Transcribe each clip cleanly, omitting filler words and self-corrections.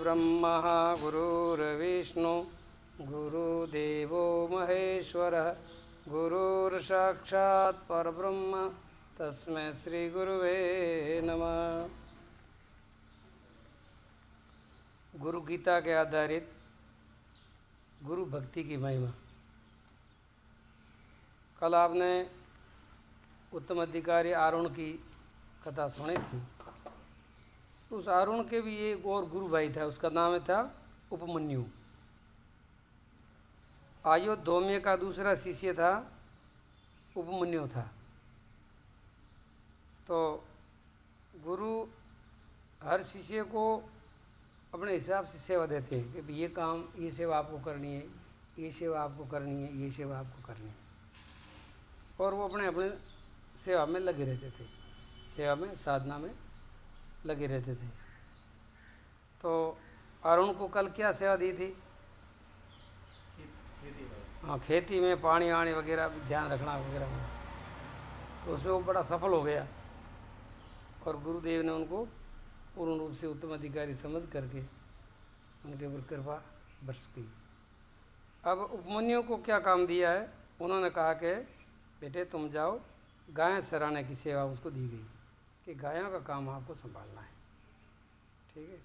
गुरुर्ब्रह्मा गुरुर्विष्णु गुरुदेवो महेश्वरः गुरुर्साक्षात् परब्रह्म तस्मै श्री गुरुवे नमः। गुरु गीता के आधारित गुरु भक्ति की महिमा। कल आपने उत्तम अधिकारी आरुण की कथा सुनी थी। उस आरुण के भी एक और गुरु भाई था, उसका नाम था उपमन्यु। आयुधौम्य का दूसरा शिष्य था उपमन्यु था। तो गुरु हर शिष्य को अपने हिसाब से सेवा देते हैं कि ये काम, ये सेवा आपको करनी है, ये सेवा आपको करनी है, ये सेवा आपको करनी है, और वो अपने अपने सेवा में लगे रहते थे, सेवा में, साधना में लगे रहते थे। तो अरुण को कल क्या सेवा दी थी? हाँ, खेती में पानी आने वगैरह ध्यान रखना वगैरह। तो उसमें वो बड़ा सफल हो गया और गुरुदेव ने उनको पूर्ण रूप से उत्तम अधिकारी समझ करके उनके ऊपर कृपा बरस गई। अब उपमन्यु को क्या काम दिया है? उन्होंने कहा कि बेटे तुम जाओ, गायें चराने की सेवा उसको दी गई कि गायों का काम आपको संभालना है। ठीक है।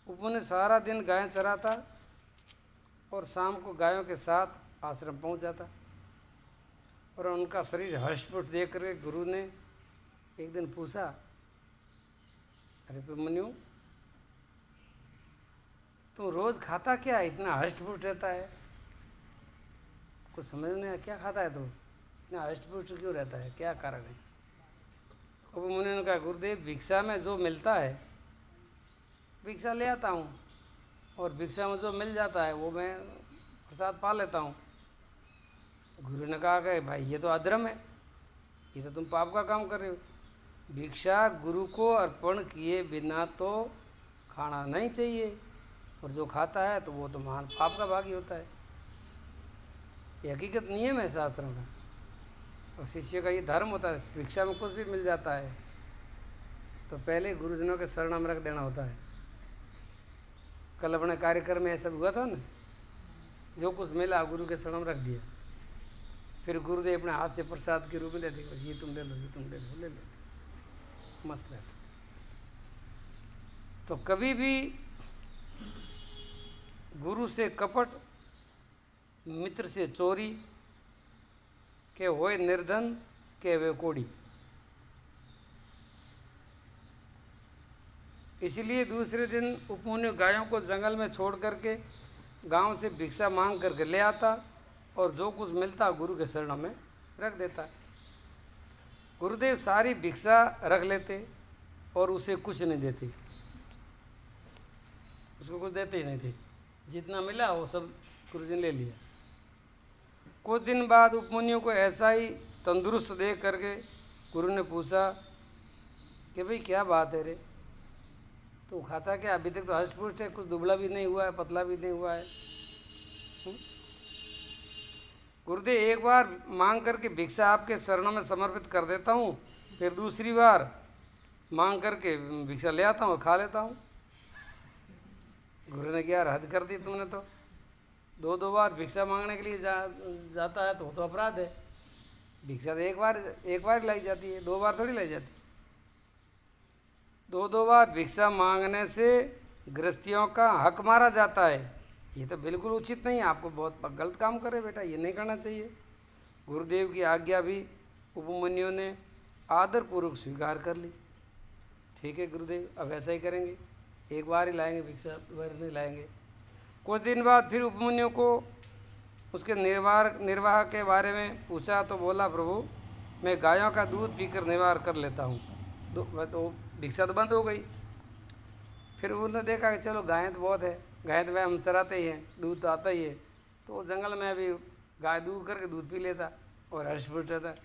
उपमन्यु सारा दिन गायें चराता और शाम को गायों के साथ आश्रम पहुंच जाता और उनका शरीर हष्ट-पुष्ट देख कर गुरु ने एक दिन पूछा, अरे उपमन्यु तुम रोज खाता क्या है, इतना हष्ट-पुष्ट रहता है? कुछ समझ नहीं आया, क्या खाता है तो इतना हष्ट-पुष्ट क्यों रहता है, क्या कारण है? उपमन्यु ने कहा, गुरुदेव भिक्षा में जो मिलता है भिक्षा ले आता हूँ और भिक्षा में जो मिल जाता है वो मैं प्रसाद पा लेता हूँ। गुरु ने कहा कि भाई ये तो अधर्म है, ये तो तुम पाप का काम कर रहे हो। भिक्षा गुरु को अर्पण किए बिना तो खाना नहीं चाहिए, और जो खाता है तो वो तो महान पाप का भागी होता है। ये हकीकत नियम है शास्त्रों का, और शिष्य का ये धर्म होता है। भिक्षा में कुछ भी मिल जाता है तो पहले गुरुजनों के शरण में रख देना होता है। कल अपने कार्यक्रम में ऐसा हुआ था ना, जो कुछ मिला गुरु के शरण में रख दिया, फिर गुरुदेव अपने हाथ से प्रसाद के रूप में देते, बस ये तुम ले लो, ये तुम ले लो, ले लेते, मस्त रहते। तो कभी भी गुरु से कपट, मित्र से चोरी, के होए निर्धन के वे कोड़ी। इसलिए दूसरे दिन उपमन्यु गायों को जंगल में छोड़ करके गांव से भिक्षा मांग करके ले आता और जो कुछ मिलता गुरु के शरणों में रख देता। गुरुदेव सारी भिक्षा रख लेते और उसे कुछ नहीं देते, उसको कुछ देते ही नहीं थे। जितना मिला वो सब गुरुजी ने ले लिया। कुछ दिन बाद उपमन्यु को ऐसा ही तंदुरुस्त देख करके गुरु ने पूछा कि भाई क्या बात है रे, तो खाता क्या? अभी तक तो हष्ट-पुष्ट है, कुछ दुबला भी नहीं हुआ है, पतला भी नहीं हुआ है। गुरुदेव एक बार मांग करके भिक्षा आपके चरणों में समर्पित कर देता हूँ, फिर दूसरी बार मांग करके भिक्षा ले आता हूँ और खा लेता हूँ। गुरु ने क्या हद कर दी तुमने, तो दो दो बार भिक्षा मांगने के लिए जाता है तो अपराध है। भिक्षा तो एक बार लाई जाती है, दो बार थोड़ी लाई जाती है। दो बार भिक्षा मांगने से गृहस्थियों का हक मारा जाता है, ये तो बिल्कुल उचित नहीं है। आपको बहुत गलत काम करे बेटा, ये नहीं करना चाहिए। गुरुदेव की आज्ञा भी उपमन्यु ने आदरपूर्वक स्वीकार कर ली। ठीक है गुरुदेव, अब ऐसा ही करेंगे, एक बार ही लाएंगे भिक्षा, दो बार नहीं लाएंगे। कुछ दिन बाद फिर उपमन्यु को उसके निर्वाह के बारे में पूछा तो बोला, प्रभु मैं गायों का दूध पीकर निर्वाह कर लेता हूँ। तो भिक्षा तो बंद हो गई। फिर उन्होंने देखा कि चलो गायें तो बहुत है, गायें तो हम चराते ही हैं, दूध तो आता ही है, तो जंगल में भी गाय दूध करके दूध पी लेता और हर्ष-पुष्ट रहता।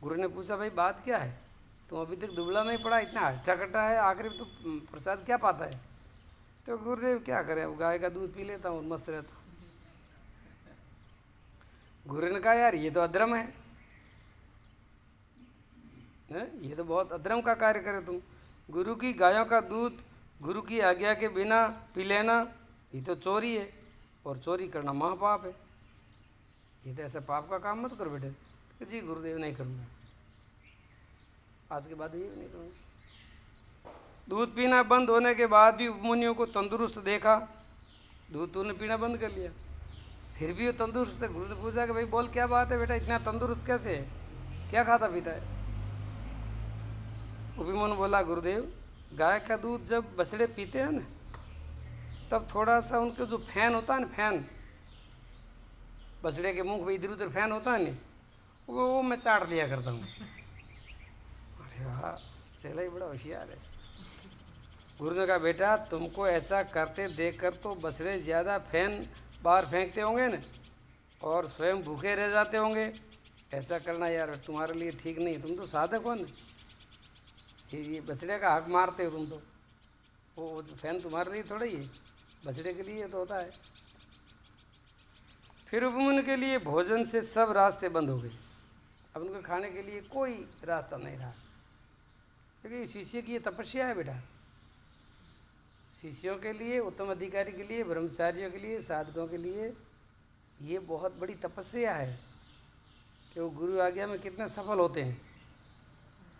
गुरु ने पूछा, भाई बात क्या है, तुम अभी तक दुबला नहीं पड़ा, इतना हट्टा-कट्टा है, आखिर तो प्रसाद क्या पाता है? तो गुरुदेव क्या करें, अब गाय का दूध पी लेता हूँ, मस्त रहता हूँ। गुरु ने कहा, यार ये तो अधर्म है, ये तो बहुत अधर्म का कार्य करे तुम। गुरु की गायों का दूध गुरु की आज्ञा के बिना पी लेना ये तो चोरी है, और चोरी करना महापाप है। ये तो ऐसा पाप का काम मत करो बेटे। कि जी गुरुदेव नहीं करूँगा, आज के बाद ये नहीं करूँगा। दूध पीना बंद होने के बाद भी मुनियों को तंदुरुस्त देखा। दूध तूने पीना बंद कर लिया, फिर भी वो तंदुरुस्त है। गुरु ने पूछा कि भाई बोल क्या बात है बेटा, इतना तंदुरुस्त कैसे है, क्या खाता पीता है? उपमन्यु बोला गुरुदेव, गाय का दूध जब बछड़े पीते हैं ना, तब थोड़ा सा उनका जो फैन होता है ना, फैन बछड़े के मुंह में इधर उधर फैन होता है ना, वो मैं चाट लिया करता हूँ। अरे वाह, चला ही बड़ा होशियार है। गुरु ने कहा बेटा तुमको ऐसा करते देखकर तो बछड़े ज़्यादा फैन बाहर फेंकते होंगे ना, और स्वयं भूखे रह जाते होंगे। ऐसा करना यार तुम्हारे लिए ठीक नहीं है, तुम तो साधक हो ना, ये बछड़े का हक मारते हो तुम तो। वो फैन तुम्हारे लिए थोड़ा ही है, बछड़े के लिए तो होता है। फिर उपमन्यु के लिए भोजन से सब रास्ते बंद हो गए। अब उनको खाने के लिए कोई रास्ता नहीं रहा, क्योंकि शिष्य की ये तपस्या है बेटा। शिष्यों के लिए, उत्तम अधिकारी के लिए, ब्रह्मचारियों के लिए, साधकों के लिए ये बहुत बड़ी तपस्या है कि वो गुरु आज्ञा में कितने सफल होते हैं।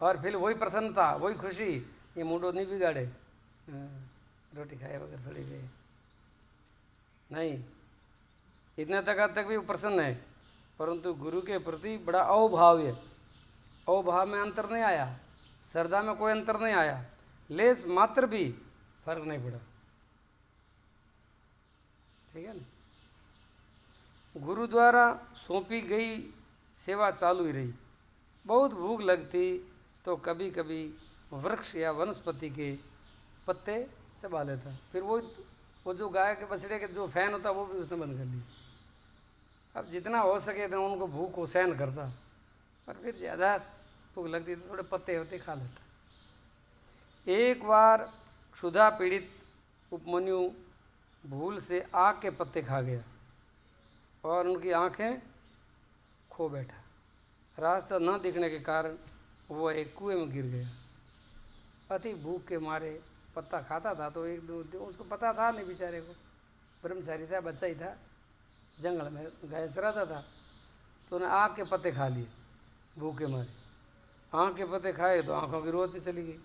और फिर वही प्रसन्नता, वही खुशी, ये मूडो नहीं बिगाड़े, रोटी खाए वगैरह थोड़ी रहे नहीं, इतने तक भी वो प्रसन्न है। परंतु गुरु के प्रति बड़ा अवभाव है। अवभाव में अंतर नहीं आया, श्रद्धा में कोई अंतर नहीं आया, लेस मात्र भी फर्क नहीं पड़ा। ठीक है ना। गुरु द्वारा सौंपी गई सेवा चालू ही रही। बहुत भूख लगती तो कभी कभी वृक्ष या वनस्पति के पत्ते चबा लेता। फिर वो जो गाय के बछड़े के जो फैन होता वो भी उसने बंद कर लिया। अब जितना हो सके तो उनको भूख को सहन करता, और फिर ज़्यादा भूख लगती तो थोड़े पत्ते होते खा लेता। एक बार क्षुधा पीड़ित उपमन्यु भूल से आग के पत्ते खा गया और उनकी आंखें खो बैठा। रास्ता न दिखने के कारण वो एक कुएं में गिर गया। अति भूख के मारे पत्ता खाता था तो एक दो उसको पता था नहीं, बेचारे को ब्रह्मचारी था, बच्चा ही था, जंगल में गाय चराता था, तो उन्हें आग के पत्ते खा लिए भूख के मारे। आँख के पत्ते खाए तो आँखों की रोशनी चली गई।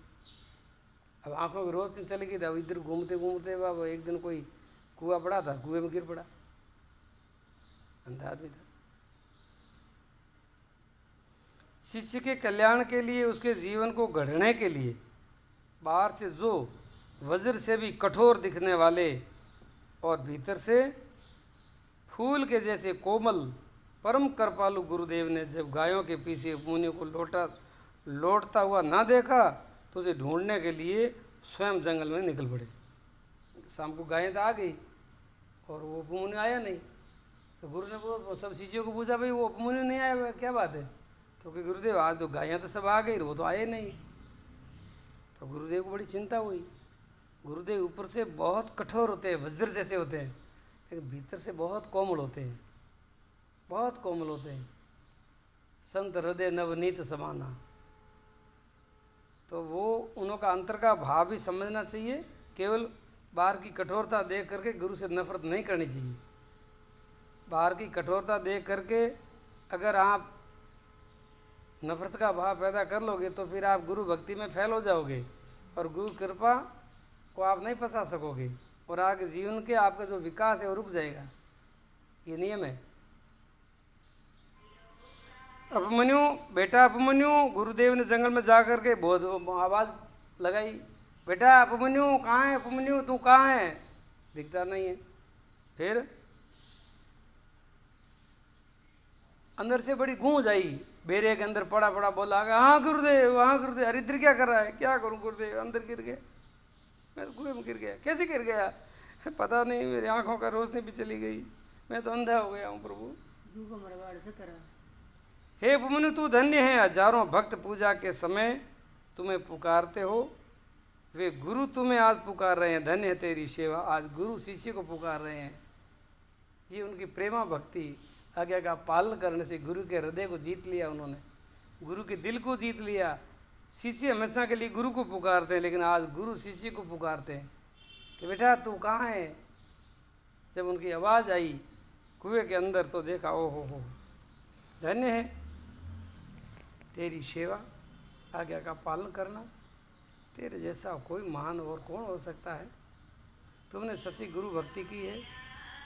अब आँखों की रोशनी चली गई, अब इधर घूमते घूमते बाबा एक दिन कोई कुआं पड़ा था, कुएं में गिर पड़ा, अंधा आदमी था। शिष्य के कल्याण के लिए, उसके जीवन को गढ़ने के लिए बाहर से जो वज्र से भी कठोर दिखने वाले और भीतर से फूल के जैसे कोमल परम कृपालु गुरुदेव ने जब गायों के पीछे उपमन्यु को लौटता हुआ ना देखा तो उसे ढूंढने के लिए स्वयं जंगल में निकल पड़े। शाम को गायें तो आ गई और वो उपमन्यु आया नहीं, तो गुरु ने वो सब शिष्यों को पूछा भाई वो उपमन्यु नहीं आया, क्या बात है? तो कि गुरुदेव आज तो गायें तो सब आ गई, वो तो आए नहीं। तो गुरुदेव को बड़ी चिंता हुई। गुरुदेव ऊपर से बहुत कठोर होते हैं, वज्र जैसे होते हैं, लेकिन भीतर से बहुत कोमल होते हैं, बहुत कोमल होते हैं। संत हृदय नवनीत समाना। तो वो उनका अंतर का भाव भी समझना चाहिए। केवल बाहर की कठोरता देख करके गुरु से नफरत नहीं करनी चाहिए। बाहर की कठोरता देख करके अगर आप नफरत का भाव पैदा कर लोगे तो फिर आप गुरु भक्ति में फैल हो जाओगे और गुरु कृपा को आप नहीं फंसा सकोगे, और आगे जीवन के आपका जो विकास है वो रुक जाएगा। ये नियम है। उपमन्यु, बेटा उपमन्यु, गुरुदेव ने जंगल में जा कर के बहुत आवाज़ लगाई, बेटा उपमन्यु कहाँ है? उपमन्यु तू कहाँ है? दिखता नहीं है। फिर अंदर से बड़ी गूंज आई, बेरे के अंदर पड़ा पड़ा बोला, हाँ गुरुदेव, हाँ गुरुदेव। अरे इधर क्या कर रहा है? क्या करूँ गुरुदेव? अंदर गिर गया, मैं कुएं में गिर गया। कैसे गिर गया? पता नहीं, मेरी आंखों का रोशनी भी चली गई, मैं तो अंधा हो गया हूँ प्रभु। हे उपमन्यु तू धन्य है, हजारों भक्त पूजा के समय तुम्हें पुकारते हो, वे गुरु तुम्हें आज पुकार रहे हैं, धन्य है तेरी सेवा। आज गुरु शिष्य को पुकार रहे हैं। ये उनकी प्रेमा भक्ति आज्ञा का पालन करने से गुरु के हृदय को जीत लिया उन्होंने, गुरु के दिल को जीत लिया, शिष्य हमेशा के लिए गुरु को पुकारते हैं, लेकिन आज गुरु शिष्य को पुकारते हैं कि बेटा तू कहाँ है। जब उनकी आवाज़ आई कुएं के अंदर तो देखा, ओ हो, धन्य है तेरी सेवा, आज्ञा का पालन करना, तेरे जैसा कोई महान और कौन हो सकता है। तुमने सच्ची गुरु भक्ति की है,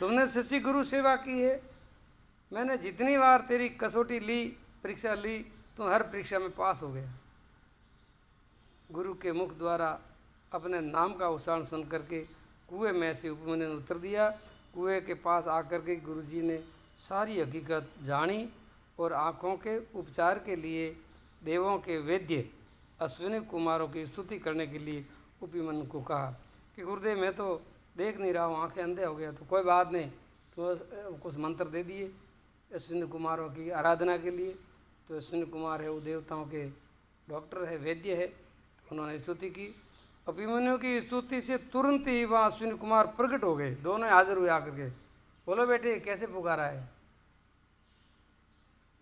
तुमने सच्ची गुरु सेवा की है। मैंने जितनी बार तेरी कसौटी ली, परीक्षा ली, तुम हर परीक्षा में पास हो गया। गुरु के मुख द्वारा अपने नाम का उच्चारण सुन करके कुएं में से उपमन्यु ने उतर दिया। कुएं के पास आकर के गुरुजी ने सारी हकीकत जानी और आँखों के उपचार के लिए देवों के वैद्य अश्विनी कुमारों की स्तुति करने के लिए उपमन्यु को कहा कि गुरुदेव मैं तो देख नहीं रहा हूँ, आँखें अंधे हो गया। तो कोई बात नहीं, तो कुछ मंत्र दे दिए अश्विनी कुमारों की आराधना के लिए। तो अश्विनी कुमार है वो देवताओं के डॉक्टर है, वैद्य है। तो उन्होंने स्तुति की। अभिमन्यु की स्तुति से तुरंत ही वहाँ अश्विनी कुमार प्रकट हो गए, दोनों हाजिर हुए आकर के। बोलो बेटे कैसे पुकारा है।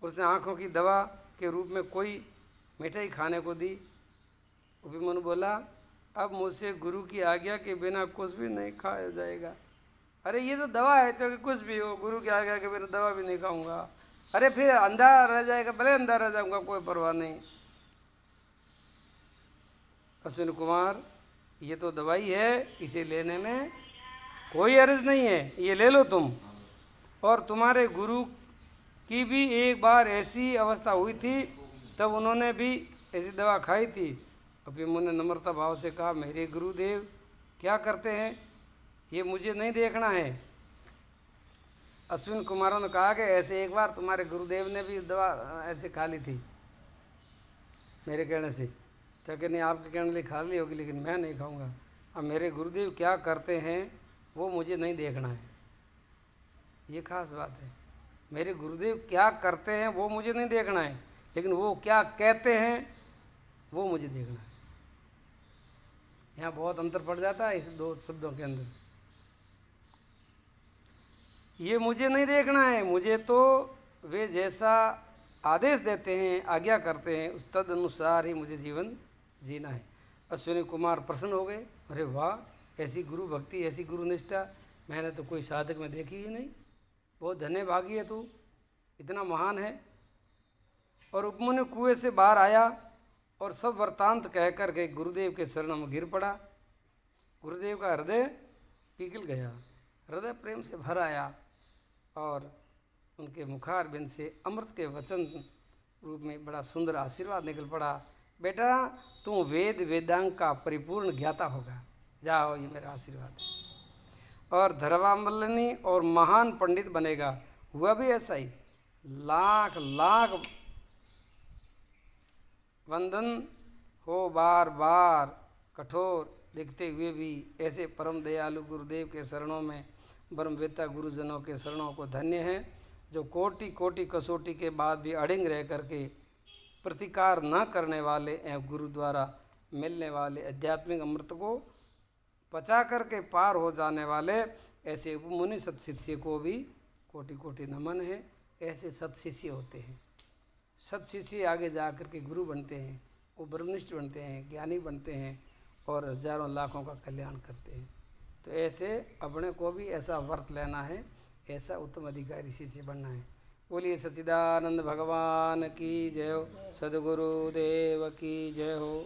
उसने आँखों की दवा के रूप में कोई मिठाई खाने को दी। अभिमन्यु बोला अब मुझसे गुरु की आज्ञा के बिना कुछ भी नहीं खाया जाएगा। अरे ये तो दवा है, तो कि कुछ भी हो, गुरु की आज्ञा के बिना दवा भी नहीं खाऊंगा। अरे फिर अंधा रह जाएगा, भले अंधा रह जाऊंगा, कोई परवाह नहीं। अश्विनी कुमार ये तो दवाई है, इसे लेने में कोई अर्ज नहीं है, ये ले लो तुम। और तुम्हारे गुरु की भी एक बार ऐसी अवस्था हुई थी, तब उन्होंने भी ऐसी दवा खाई थी। अभिमन्यु ने नम्रता भाव से कहा मेरे गुरुदेव क्या करते हैं ये मुझे नहीं देखना है। अश्विन कुमारों ने कहा कि ऐसे एक बार तुम्हारे गुरुदेव ने भी दवा ऐसे खा ली थी मेरे कहने से। तो कि नहीं आपके कहने लिए खा ली होगी, लेकिन मैं नहीं खाऊंगा। अब मेरे गुरुदेव क्या करते हैं वो मुझे नहीं देखना है, ये खास बात है। मेरे गुरुदेव क्या करते हैं वो मुझे नहीं देखना है, लेकिन वो क्या कहते हैं वो मुझे देखना है। यहाँ बहुत अंतर पड़ जाता है इस दो शब्दों के अंदर। ये मुझे नहीं देखना है, मुझे तो वे जैसा आदेश देते हैं, आज्ञा करते हैं, उस तद अनुसार ही मुझे जीवन जीना है। अश्विनी कुमार प्रसन्न हो गए। अरे वाह, ऐसी गुरु भक्ति, ऐसी गुरु निष्ठा मैंने तो कोई साधक में देखी ही नहीं। बहुत धन्य भागी है तू, इतना महान है। और उपमन्यु कुएं से बाहर आया और सब वृत्तांत कह कर के गुरुदेव के चरणों में गिर पड़ा। गुरुदेव का हृदय पिघल गया, हृदय प्रेम से भर आया और उनके मुखारबिंद से अमृत के वचन रूप में बड़ा सुंदर आशीर्वाद निकल पड़ा। बेटा तू वेद वेदांग का परिपूर्ण ज्ञाता होगा, जाओ ये मेरा आशीर्वाद है। और धर्मावलंबी और महान पंडित बनेगा। हुआ भी ऐसा ही, लाख लाख वंदन हो बार बार कठोर दिखते हुए भी ऐसे परम दयालु गुरुदेव के शरणों में ब्रह्मवेत्ता गुरुजनों के शरणों को धन्य है, जो कोटि कोटि कसौटी के बाद भी अड़िंग रह करके प्रतिकार न करने वाले एवं गुरु द्वारा मिलने वाले आध्यात्मिक अमृत को पचा करके पार हो जाने वाले ऐसे उपमुनि सत्शिष्य को भी कोटि कोटि नमन है। ऐसे सत्शिष्य होते हैं। सत्शिष्य आगे जा कर के गुरु बनते हैं, वो ब्रह्मनिष्ठ बनते हैं, ज्ञानी बनते हैं और हजारों लाखों का कल्याण करते हैं। तो ऐसे अपने को भी ऐसा व्रत लेना है, ऐसा उत्तम अधिकारी शिष्य बनना है। बोलिए सच्चिदानंद भगवान की जय हो, सद्गुरुदेव की जय हो।